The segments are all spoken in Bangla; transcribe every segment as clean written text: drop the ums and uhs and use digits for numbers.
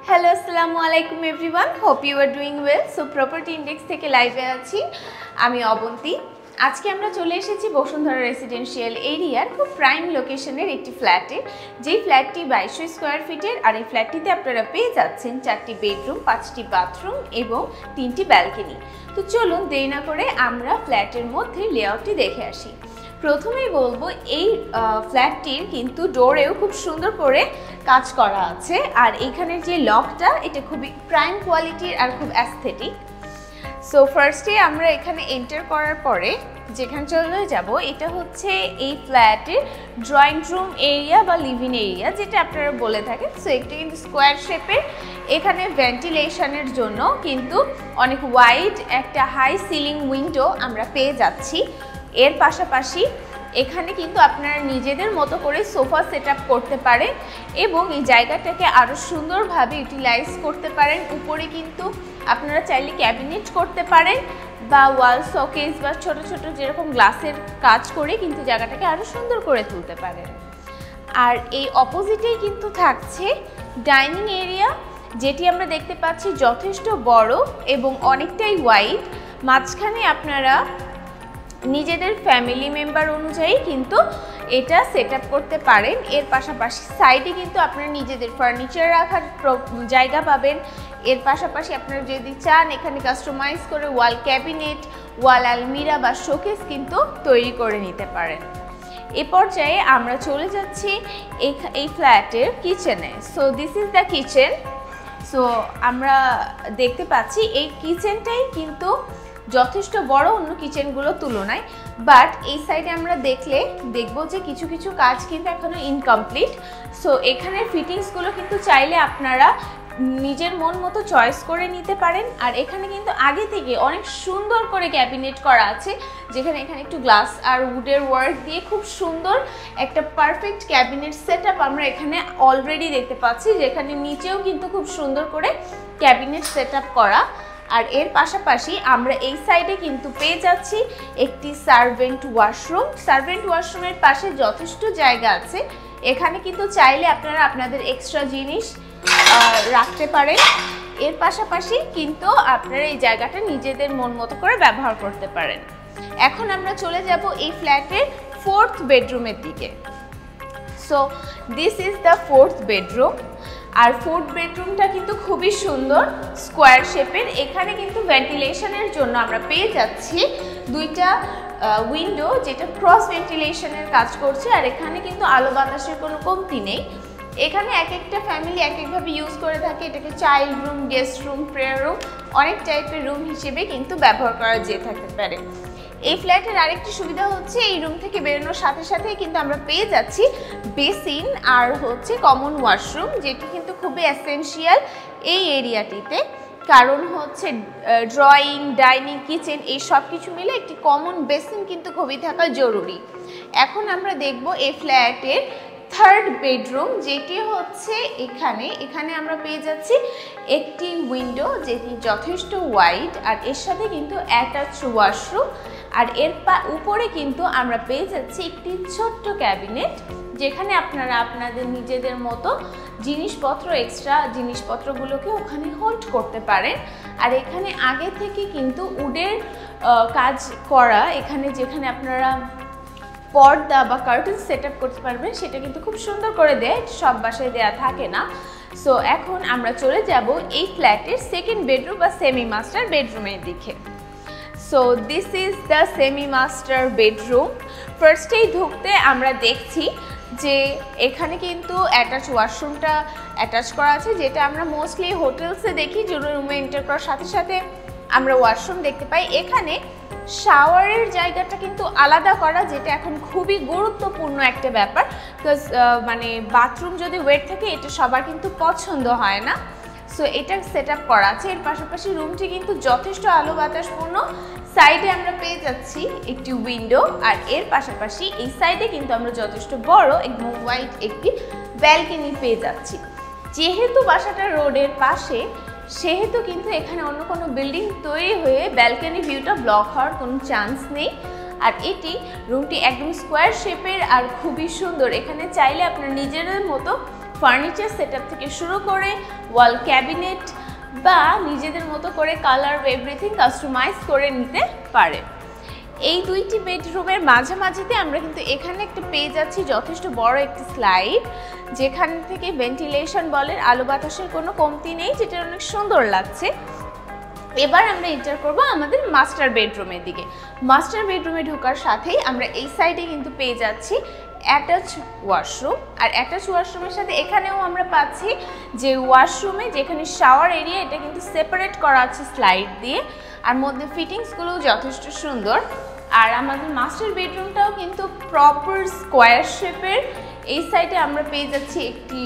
Hello, Assalamualaikum everyone. Hope you are doing well. So Property Index থেকে লাইভে আছি আমি অবন্তী। আজকে আমরা চলে এসেছি বসুন্ধরা রেসিডেন্সিয়াল এরিয়ার খুব প্রাইম লোকেশনের একটি ফ্ল্যাটে, যেই ফ্ল্যাটটি 2200 স্কয়ার ফিটের। আর এই ফ্ল্যাটটিতে আপনারা পেয়ে যাচ্ছেন 4টি বেডরুম, 5টি বাথরুম এবং 3টি ব্যালকনি। তো চলুন দেরি না করে আমরা ফ্ল্যাটের মধ্যে লেআউটটি দেখে আসি। প্রথমেই বলবো এই ফ্ল্যাটটির কিন্তু ডোরেও খুব সুন্দর করে কাজ করা আছে, আর এখানের যে লকটা এটা খুবই প্রাইম কোয়ালিটির আর খুব অ্যাস্থেটিক। সো ফার্স্টে আমরা এখানে এন্টার করার পরে যেখানে চলে যাব এটা হচ্ছে এই ফ্ল্যাটের ড্রয়িং রুম এরিয়া বা লিভিং এরিয়া, যেটা আপনারা বলে থাকেন। সো এটা কিন্তু স্কোয়ার শেপের। এখানে ভেন্টিলেশনের জন্য কিন্তু অনেক ওয়াইড একটা হাই সিলিং উইন্ডো আমরা পেয়ে যাচ্ছি। এর পাশাপাশি এখানে কিন্তু আপনারা নিজেদের মতো করে সোফা সেটআপ করতে পারেন এবং এই জায়গাটাকে আরও সুন্দরভাবে ইউটিলাইজ করতে পারেন। উপরে কিন্তু আপনারা চাইলে ক্যাবিনেট করতে পারেন বা ওয়াল শোকেস বা ছোট ছোট যেরকম গ্লাসের কাজ করে কিন্তু জায়গাটাকে আরও সুন্দর করে তুলতে পারেন। আর এই অপোজিটেই কিন্তু থাকছে ডাইনিং এরিয়া, যেটি আমরা দেখতে পাচ্ছি যথেষ্ট বড় এবং অনেকটাই ওয়াইড। মাঝখানে আপনারা নিজেদের ফ্যামিলি মেম্বার অনুযায়ী কিন্তু এটা সেট আপ করতে পারেন। এর পাশাপাশি সাইডে কিন্তু আপনারা নিজেদের ফার্নিচার রাখার জায়গা পাবেন। এর পাশাপাশি আপনারা যদি চান এখানে কাস্টমাইজ করে ওয়াল ক্যাবিনেট, ওয়াল আলমিরা বা শোকেস কিন্তু তৈরি করে নিতে পারেন। এ পর্যায়ে আমরা চলে যাচ্ছি এই ফ্ল্যাটের কিচেনে। So this is the kitchen. So আমরা দেখতে পাচ্ছি এই কিচেনটাই কিন্তু যথেষ্ট বড় অন্য কিচেনগুলোর তুলনায়, বাট এই সাইডে আমরা দেখবো যে কিছু কিছু কাজ কিন্তু এখনো ইনকমপ্লিট। সো এখানের ফিটিংসগুলো কিন্তু চাইলে আপনারা নিজের মন মতো চয়েস করে নিতে পারেন। আর এখানে কিন্তু আগে থেকে অনেক সুন্দর করে ক্যাবিনেট করা আছে, যেখানে এখানে একটু গ্লাস আর উডের ওয়ার্ক দিয়ে খুব সুন্দর একটা পারফেক্ট ক্যাবিনেট সেটআপ আমরা এখানে অলরেডি দেখতে পাচ্ছি, যেখানে নিচেও কিন্তু খুব সুন্দর করে ক্যাবিনেট সেটআপ করা। আর এর পাশাপাশি আমরা এই সাইডে কিন্তু পেয়ে যাচ্ছি একটি সার্ভেন্ট ওয়াশরুম। সার্ভেন্ট ওয়াশরুমের পাশে যথেষ্ট জায়গা আছে, এখানে কিন্তু চাইলে আপনারা আপনাদের এক্সট্রা জিনিস রাখতে পারেন। এর পাশাপাশি কিন্তু আপনারা এই জায়গাটা নিজেদের মন মতো করে ব্যবহার করতে পারেন। এখন আমরা চলে যাব এই ফ্ল্যাটের 4th বেডরুমের দিকে। So this is the 4th bedroom. আর 4th বেডরুমটা কিন্তু খুবই সুন্দর স্কোয়ার শেপের। এখানে কিন্তু ভেন্টিলেশনের জন্য আমরা পেয়ে যাচ্ছি 2টা উইন্ডো, যেটা ক্রস ভেন্টিলেশনের কাজ করছে। আর এখানে কিন্তু আলো বাতাসের কোনো কমতি নেই। এখানে এক একটা ফ্যামিলি এক একভাবে ইউজ করে থাকে। এটাকে child room, guest room, prayer room, অনেক টাইপের রুম হিসেবে কিন্তু ব্যবহার করা যেয়ে থাকতে পারে। এই ফ্ল্যাটের আরেকটি সুবিধা হচ্ছে এই রুম থেকে বেরোনোর সাথে সাথেই কিন্তু আমরা পেয়ে যাচ্ছি বেসিন আর হচ্ছে কমন ওয়াশরুম, যেটি কিন্তু খুবই এসেনশিয়াল এই এরিয়াটিতে। কারণ হচ্ছে ড্রয়িং, ডাইনিং, কিচেন এই সব কিছু মিলে একটি কমন বেসিন কিন্তু খুবই থাকা জরুরি। এখন আমরা দেখব এই ফ্ল্যাটের 3rd বেডরুম, যেটি হচ্ছে এখানে আমরা পেয়ে যাচ্ছি একটি উইন্ডো, যেটি যথেষ্ট ওয়াইড আর এর সাথে কিন্তু অ্যাটাচ ওয়াশরুম। আর এর উপরে কিন্তু আমরা পেয়ে যাচ্ছি একটি ছোট্ট ক্যাবিনেট, যেখানে আপনারা আপনাদের নিজেদের মতো জিনিসপত্র, এক্সট্রা জিনিসপত্রগুলোকে ওখানে হোল্ড করতে পারেন। আর এখানে আগে থেকে কিন্তু উডের কাজ করা, যেখানে আপনারা পর্দা বা কার্টেন সেটআপ করতে পারবেন, সেটা কিন্তু খুব সুন্দর করে দেয়, সব বাসায় দেয়া থাকে না। সো এখন আমরা চলে যাব এই ফ্ল্যাটের 2nd বেডরুম বা সেমি মাস্টার বেডরুমের দিকে। So this is the semi master bedroom. ফার্স্টেই ঢুকতে আমরা দেখছি যে এখানে কিন্তু অ্যাটাচ ওয়াশরুমটা অ্যাটাচ করা আছে, যেটা আমরা মোস্টলি হোটেলসে দেখি, যে রুমে এন্টার করার সাথে সাথে আমরা ওয়াশরুম দেখতে পাই। এখানে শাওয়ারের জায়গাটা কিন্তু আলাদা করা, যেটা এখন খুবই গুরুত্বপূর্ণ একটা ব্যাপার। বিকজ মানে বাথরুম যদি ওয়েট থাকে এটা সবার কিন্তু পছন্দ হয় না। সো এটা সেট আপ করা আছে। এর পাশাপাশি রুমটি কিন্তু যথেষ্ট আলো বাতাসপূর্ণ। সাইডে আমরা পেয়ে যাচ্ছি একটি উইন্ডো, আর এর পাশাপাশি এই সাইডে কিন্তু আমরা যথেষ্ট বড় এবং ওয়াইড একটি ব্যালকনি পেয়ে যাচ্ছি। যেহেতু বাসাটা রোডের পাশে, সেহেতু কিন্তু এখানে অন্য কোনো বিল্ডিং তৈরি হয়ে ব্যালকনি ভিউটা ব্লক হওয়ার কোনো চান্স নেই। আর রুমটি একদম স্কোয়ার শেপের আর খুবই সুন্দর। এখানে চাইলে আপনার নিজেদের মতো ফার্নিচার সেটআপ থেকে শুরু করে ওয়াল ক্যাবিনেট বা নিজেদের মতো করে কালার এভরিথিং কাস্টমাইজ করে নিতে পারে। এই দুইটি বেডরুমের মাঝামাঝিতে আমরা কিন্তু এখানে একটা পেয়ে যাচ্ছি যথেষ্ট বড় একটি স্লাইড, যেখান থেকে ভেন্টিলেশন বলেন আলো বাতাসের কোনো কমতি নেই, যেটা অনেক সুন্দর লাগছে। এবার আমরা এন্টার করব আমাদের মাস্টার বেডরুমের দিকে। মাস্টার বেডরুমে ঢোকার সাথেই আমরা এই সাইডে কিন্তু পেয়ে যাচ্ছি অ্যাটাচ ওয়াশরুম। আর অ্যাটাচ ওয়াশরুমের সাথে এখানেও আমরা পাচ্ছি যে ওয়াশরুমে যেখানে শাওয়ার এরিয়া, এটা কিন্তু সেপারেট করা আছে স্লাইড দিয়ে, আর মধ্যে ফিটিংসগুলো যথেষ্ট সুন্দর। আর আমাদের মাস্টার বেডরুমটাও কিন্তু প্রপার স্কোয়ার শেপের। এই সাইডে আমরা পেয়ে যাচ্ছি একটি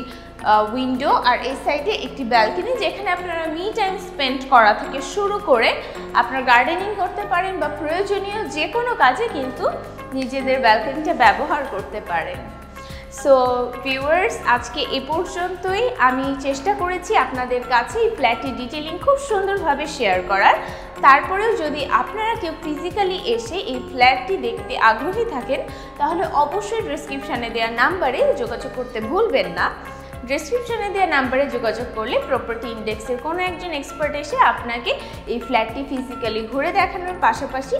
উইন্ডো, আর এই সাইডে একটি ব্যালকনি, যেখানে আপনারা মি টাইম স্পেন্ড করা থেকে শুরু করে আপনারা গার্ডেনিং করতে পারেন বা প্রয়োজনীয় যে কোনো কাজে কিন্তু নিজেদের ব্যালকনিটা ব্যবহার করতে পারেন। সো ভিউয়ার্স, আজকে এ পর্যন্তই। আমি চেষ্টা করেছি আপনাদের কাছে এই ফ্ল্যাটের ডিটেইলিং খুব সুন্দরভাবে শেয়ার করার। তারপরেও যদি আপনারা কেউ ফিজিক্যালি এসে এই ফ্ল্যাটটি দেখতে আগ্রহী থাকেন, তাহলে অবশ্যই ডেসক্রিপশানে দেওয়া নাম্বারে যোগাযোগ করতে ভুলবেন না। ডেসক্রিপশনে দেওয়া নাম্বারে যোগাযোগ করলে প্রপার্টি ইন্ডেক্সের কোনো একজন এক্সপার্ট এসে আপনাকে এই ফ্ল্যাটটি ফিজিক্যালি ঘুরে দেখানোর পাশাপাশি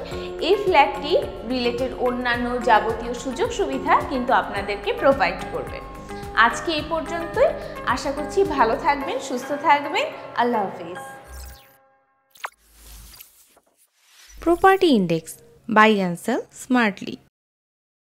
এই ফ্ল্যাটটি রিলেটেড অন্যান্য যাবতীয় সুযোগ সুবিধা কিন্তু আপনাদেরকে প্রোভাইড করবে। আজকে এই পর্যন্তই। আশা করছি ভালো থাকবেন, সুস্থ থাকবেন। আল্লাহ হাফিজ। Property index, buy and sell smartly.